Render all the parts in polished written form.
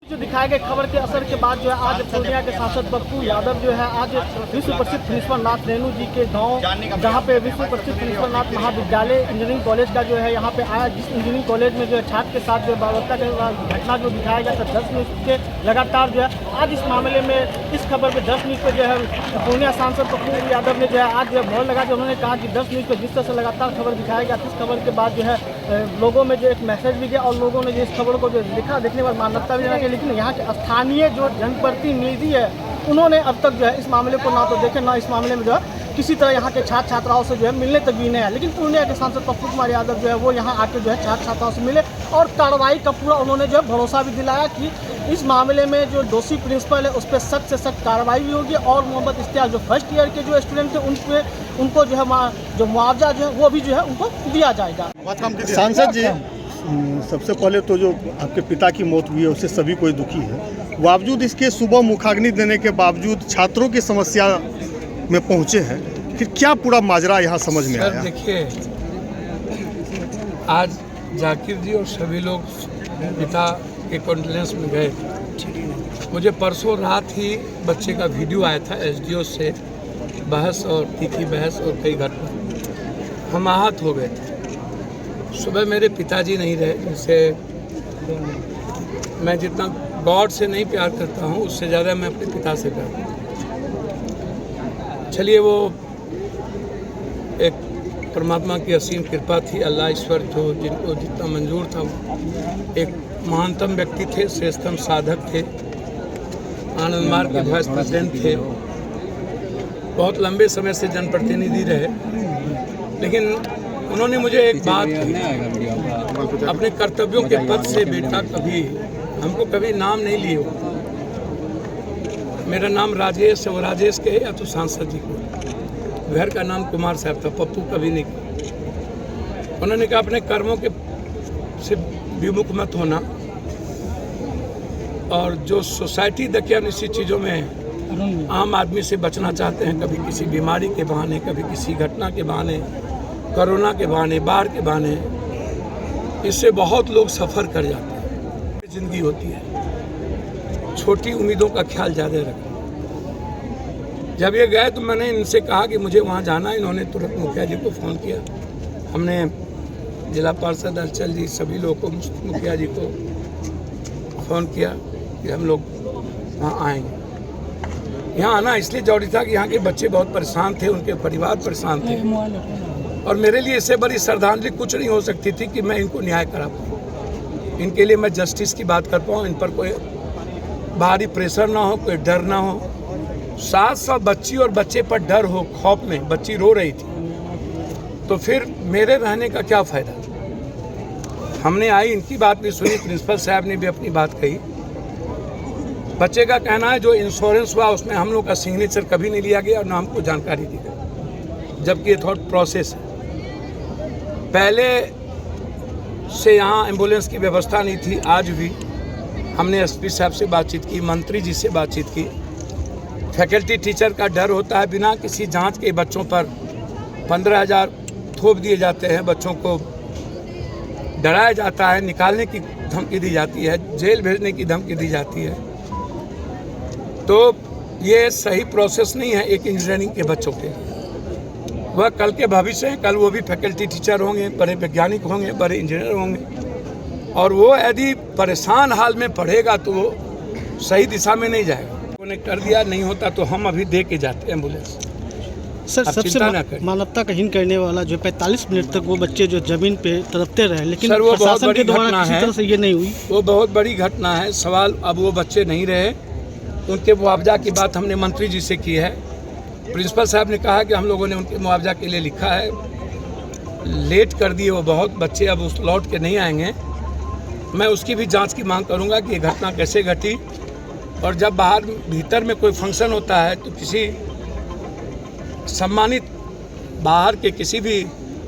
जो दिखाए गए खबर के असर के बाद जो है आज पूर्णिया के सांसद पप्पू यादव जो है आज विश्व प्रसिद्ध प्रिंसिपल नाथ रेणु जी के गांव जहां पे विश्व प्रसिद्ध प्रिंसिपल नाथ महाविद्यालय इंजीनियरिंग कॉलेज का जो है यहां पे आया, जिस इंजीनियरिंग कॉलेज में जो है छात्र के साथ जो बर्बरता के घटना जो दिखाया गया था 10 न्यूज़ के लगातार जो है आज इस मामले में इस खबर पर 10 न्यूज़ पर जो है पूर्णिया सांसद पप्पू यादव ने जो है आज जो मोहर लगा के उन्होंने कहा कि 10 न्यूज़ पर जिस तरह से लगातार खबर दिखाया गया इस खबर के बाद जो है लोगों में जो एक मैसेज भी गया और लोगों ने जो इस खबर को जो लिखा देखने पर मान्यता भी देना चाहिए। लेकिन यहाँ के स्थानीय जो जनप्रतिनिधि है उन्होंने अब तक जो है इस मामले को ना तो देखे ना इस मामले में जो है किसी तरह यहाँ के छात्र छात्राओं से जो है मिलने तक भी नहीं है। लेकिन पूर्णिया के सांसद पप्पू कुमार यादव जो है वो यहाँ आके जो है छात्र छात्राओं से मिले और कार्रवाई का पूरा उन्होंने जो है भरोसा भी दिलाया कि इस मामले में जो दोषी प्रिंसिपल है उस पर सख्त से सख्त कार्रवाई भी होगी और मोहम्मद इश्तियाक जो फर्स्ट ईयर के जो स्टूडेंट थे उनको जो है जो मुआवजा जो है वो भी जो है उनको दिया जाएगा। सांसद जी, सबसे पहले तो जो आपके पिता की मौत हुई है उससे सभी कोई दुखी है। बावजूद इसके सुबह मुखाग्नि देने के बावजूद छात्रों की समस्या में पहुंचे हैं, फिर क्या पूरा माजरा यहाँ समझ में आया? देखिए, आज जाकिर जी और सभी लोग पिता के कॉन्डोलेंस में गए। मुझे परसों रात ही बच्चे का वीडियो आया था एसडीओ से, बहस और तीखी बहस और कई घटना, हम आहत हो गए थे। सुबह मेरे पिताजी नहीं रहे, जिनसे मैं जितना गॉड से नहीं प्यार करता हूँ उससे ज़्यादा मैं अपने पिता से प्यार करता हूँ। चलिए, वो एक परमात्मा की असीम कृपा थी, अल्लाह ईश्वर जो जिनको जितना मंजूर था वो एक महानतम व्यक्ति थे, श्रेष्ठतम साधक थे, आनंद मार्ग के वाइस प्रेसिडेंट थे, बहुत लंबे समय से जनप्रतिनिधि रहे। लेकिन उन्होंने मुझे एक बात कही, अपने कर्तव्यों के पद से बेटा कभी हमको कभी नाम नहीं लिए हो। मेरा नाम राजेश है, वो राजेश के या तो सांसद जी को, घर का नाम कुमार साहब था, पप्पू कभी नहीं। उन्होंने कहा अपने कर्मों के से विमुख मत होना और जो सोसाइटी देखिए इसी चीज़ों में आम आदमी से बचना चाहते हैं, कभी किसी बीमारी के बहाने, कभी किसी घटना के बहाने, कोरोना के बहाने, बाढ़ के बहाने, इससे बहुत लोग सफ़र कर जाते हैं। ज़िंदगी होती है, छोटी उम्मीदों का ख्याल ज़्यादा रखें। जब ये गए तो मैंने इनसे कहा कि मुझे वहाँ जाना है। इन्होंने तुरंत मुखिया जी को फ़ोन किया, हमने जिला पार्षद अंचल जी सभी लोगों को, मुखिया जी को फ़ोन किया कि हम लोग वहाँ आएंगे। यहाँ आना इसलिए जरूरी था कि यहाँ के बच्चे बहुत परेशान थे, उनके परिवार परेशान थे और मेरे लिए इससे बड़ी श्रद्धांजलि कुछ नहीं हो सकती थी कि मैं इनको न्याय करा पाऊँ, इनके लिए मैं जस्टिस की बात कर पाऊँ, इन पर कोई बाहरी प्रेशर ना हो, कोई डर ना हो। 700 बच्ची और बच्चे पर डर हो, खौफ में बच्ची रो रही थी, तो फिर मेरे रहने का क्या फ़ायदा। हमने आई, इनकी बात भी सुनी, प्रिंसिपल साहब ने भी अपनी बात कही। बच्चे का कहना है जो इंश्योरेंस हुआ उसमें हम लोग का सिग्नेचर कभी नहीं लिया गया और ना हमको जानकारी दी गई, जबकि ये थॉट प्रोसेस है। पहले से यहाँ एम्बुलेंस की व्यवस्था नहीं थी, आज भी हमने एसपी साहब से बातचीत की, मंत्री जी से बातचीत की। फैकल्टी टीचर का डर होता है, बिना किसी जांच के बच्चों पर 15,000 थोप दिए जाते हैं, बच्चों को डराया जाता है, निकालने की धमकी दी जाती है, जेल भेजने की धमकी दी जाती है। तो ये सही प्रोसेस नहीं है एक इंजीनियरिंग के बच्चों के। वह कल के भविष्य हैं, कल वो भी फैकल्टी टीचर होंगे, बड़े वैज्ञानिक होंगे, बड़े इंजीनियर होंगे और वो यदि परेशान हाल में पढ़ेगा तो वो सही दिशा में नहीं जाएगा। उन्होंने कर दिया, नहीं होता तो हम अभी दे के जाते एम्बुलेंस। सर, सबसे मानवता का हीन करने वाला जो 45 मिनट तक वो बच्चे जो जमीन पे तड़पते रहे, लेकिन सर वो बहुत बड़ी घटना है, तरह से ये नहीं हुई, वो बहुत बड़ी घटना है। सवाल अब वो बच्चे नहीं रहे, उनके मुआवजा की बात हमने मंत्री जी से की है। प्रिंसिपल साहब ने कहा कि हम लोगों ने उनके मुआवजा के लिए लिखा है, लेट कर दिए वो बहुत, बच्चे अब उस लौट के नहीं आएंगे। मैं उसकी भी जांच की मांग करूंगा कि ये घटना कैसे घटी और जब बाहर भीतर में कोई फंक्शन होता है तो किसी सम्मानित बाहर के किसी भी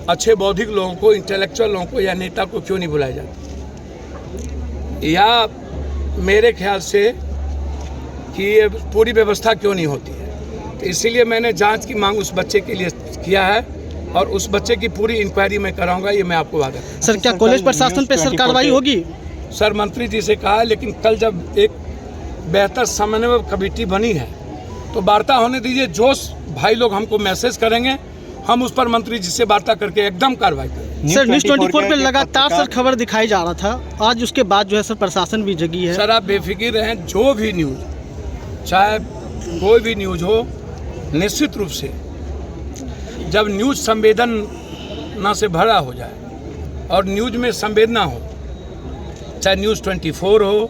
अच्छे बौद्धिक लोगों को, इंटेलेक्चुअल लोगों को या नेता को क्यों नहीं बुलाया जाता, या मेरे ख्याल से कि ये पूरी व्यवस्था क्यों नहीं होती है। तो इसीलिए मैंने जांच की मांग उस बच्चे के लिए किया है और उस बच्चे की पूरी इंक्वायरी मैं कराऊंगा, ये मैं आपको वादा। सर, क्या कॉलेज प्रशासन पे सर कार्रवाई होगी? सर मंत्री जी से कहा है, लेकिन कल जब एक बेहतर समन्वय कमेटी बनी है तो वार्ता होने दीजिए। जो भाई लोग हमको मैसेज करेंगे हम उस पर मंत्री जी से वार्ता करके एकदम कार्रवाई करेंगे। सर न्यूज़ 24 पे लगातार सर खबर दिखाई जा रहा था, आज उसके बाद जो है सर प्रशासन भी जगी है। सर आप बेफिक्र रहें, जो भी न्यूज़ चाहे कोई भी न्यूज़ हो, निश्चित रूप से जब न्यूज़ संवेदना से भरा हो जाए और न्यूज़ में संवेदना हो, चाहे न्यूज़ 24 हो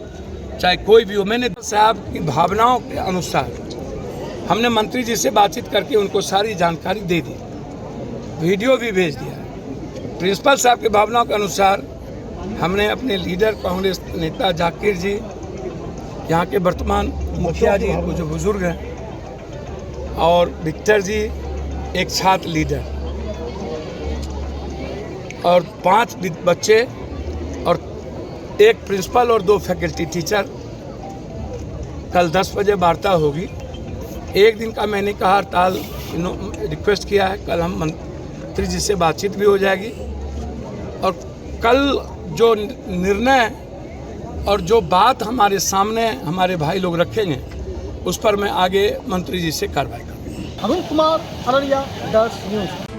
चाहे कोई भी हो, मैंने साहब की भावनाओं के अनुसार हमने मंत्री जी से बातचीत करके उनको सारी जानकारी दे दी, वीडियो भी भेज दिया। प्रिंसिपल साहब की भावनाओं के अनुसार हमने अपने लीडर कांग्रेस नेता जाकिर जी, यहाँ के वर्तमान मुखिया जी वो जो बुजुर्ग हैं, और विक्टर जी एक छात्र लीडर और 5 बच्चे और एक प्रिंसिपल और 2 फैकल्टी टीचर, कल 10 बजे वार्ता होगी। एक दिन का मैंने कहा हड़ताल रिक्वेस्ट किया है, कल हम मंत्री जी से बातचीत भी हो जाएगी और कल जो निर्णय और जो बात हमारे सामने हमारे भाई लोग रखेंगे उस पर मैं आगे मंत्री जी से कार्रवाई करूँगा। अरुण कुमार, अररिया 10 न्यूज़।